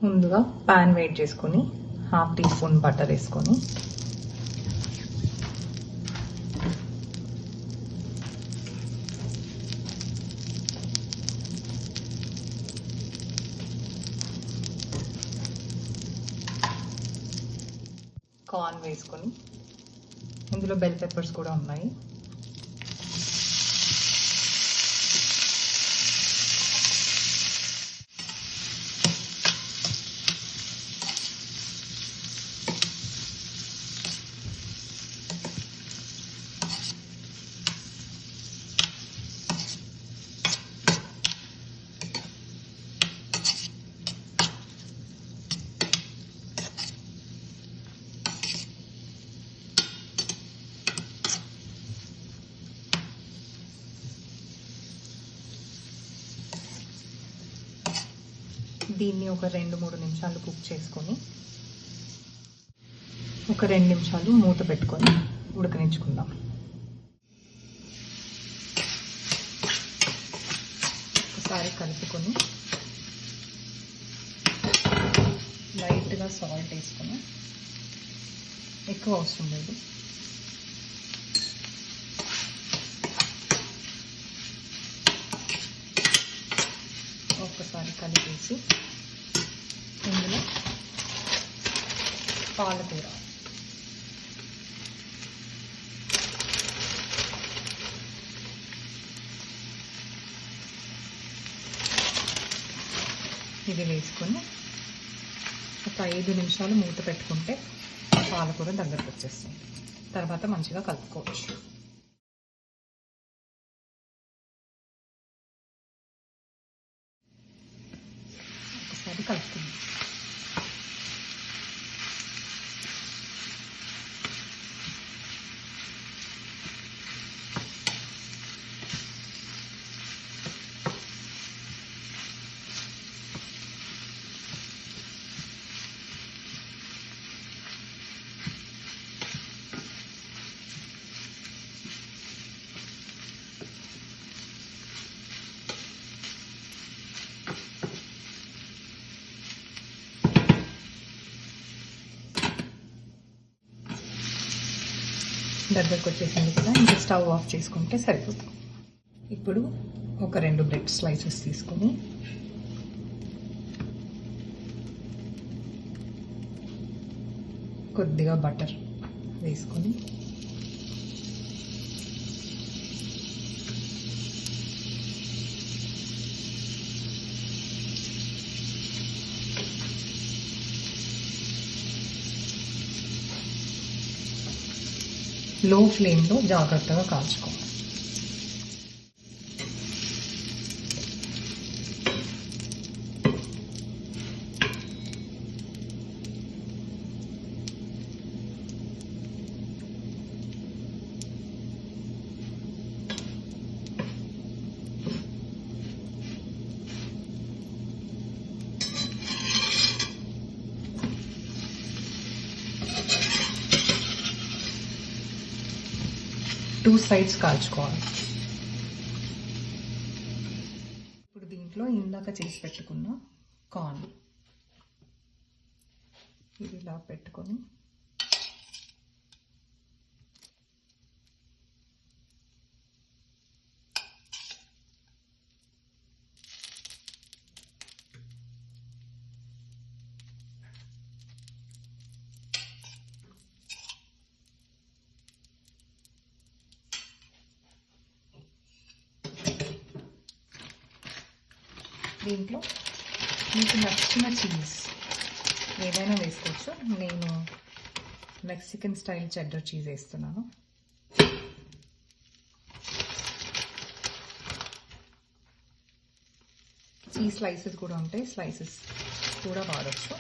ముందుగా పాన్ వేడి చేసుకొని 1/2 టీ స్పూన్ బటర్ వేసుకొని కార్న్ వేసుకొని ఇందులో బెల్ పెప్పర్స్ కూడా ఉన్నాయి. దీన్ని ఒక 2-3 నిమిషాలు కుక్ చేసుకొని ఒక 2 నిమిషాలు మూత పెట్టుకొని ఉడకనించుకుందాం. ఒకసారి కలుపుకొని లైట్గా సాల్ట్ వేసుకొని, ఎక్కువ అవసరం లేదు, ఒక్కసారి కలిపేసి ఇందులో పాలకూర, ఇది వేసుకొని ఒక 5 నిమిషాలు మూత పెట్టుకుంటే పాలకూర దగ్గరకు వచ్చేస్తుంది. తర్వాత మంచిగా కలుపుకోవచ్చు. ఒకసారి కలుపుకుందాం. దగ్గరకు వచ్చేసింది కదా, ఇంకా స్టవ్ ఆఫ్ చేసుకుంటే సరిపోతుంది. ఇప్పుడు ఒక 2 బ్రెడ్ స్లైసెస్ తీసుకొని కొద్దిగా బటర్ వేసుకొని లో ఫ్లేమ్లో జాగ్రత్తగా కాల్చుకోవాలి. టూ సైడ్స్ కాల్చుకోవాలి. ఇప్పుడు దీంట్లో ఇందాక చేసి పెట్టుకున్న కార్న్ ఇది ఇలా పెట్టుకొని దీంట్లో మీకు నచ్చిన చీజ్ ఏదైనా వేసుకోవచ్చు. నేను మెక్సికన్ స్టైల్ చెడ్డర్ చీజ్ వేస్తున్నాను. చీజ్ స్లైసెస్ కూడా ఉంటాయి, స్లైసెస్ కూడా వాడచ్చు.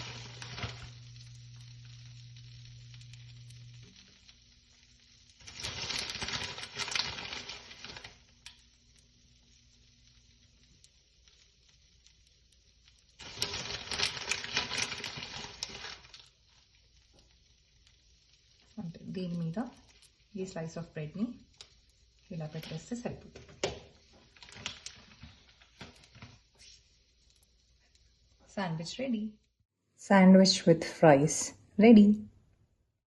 అంటే దీని మీద ఈ స్లైస్ ఆఫ్ బ్రెడ్ని ఇలా పెట్టేస్తే సరిపోతుంది. Sandwich ready. Sandwich with fries ready.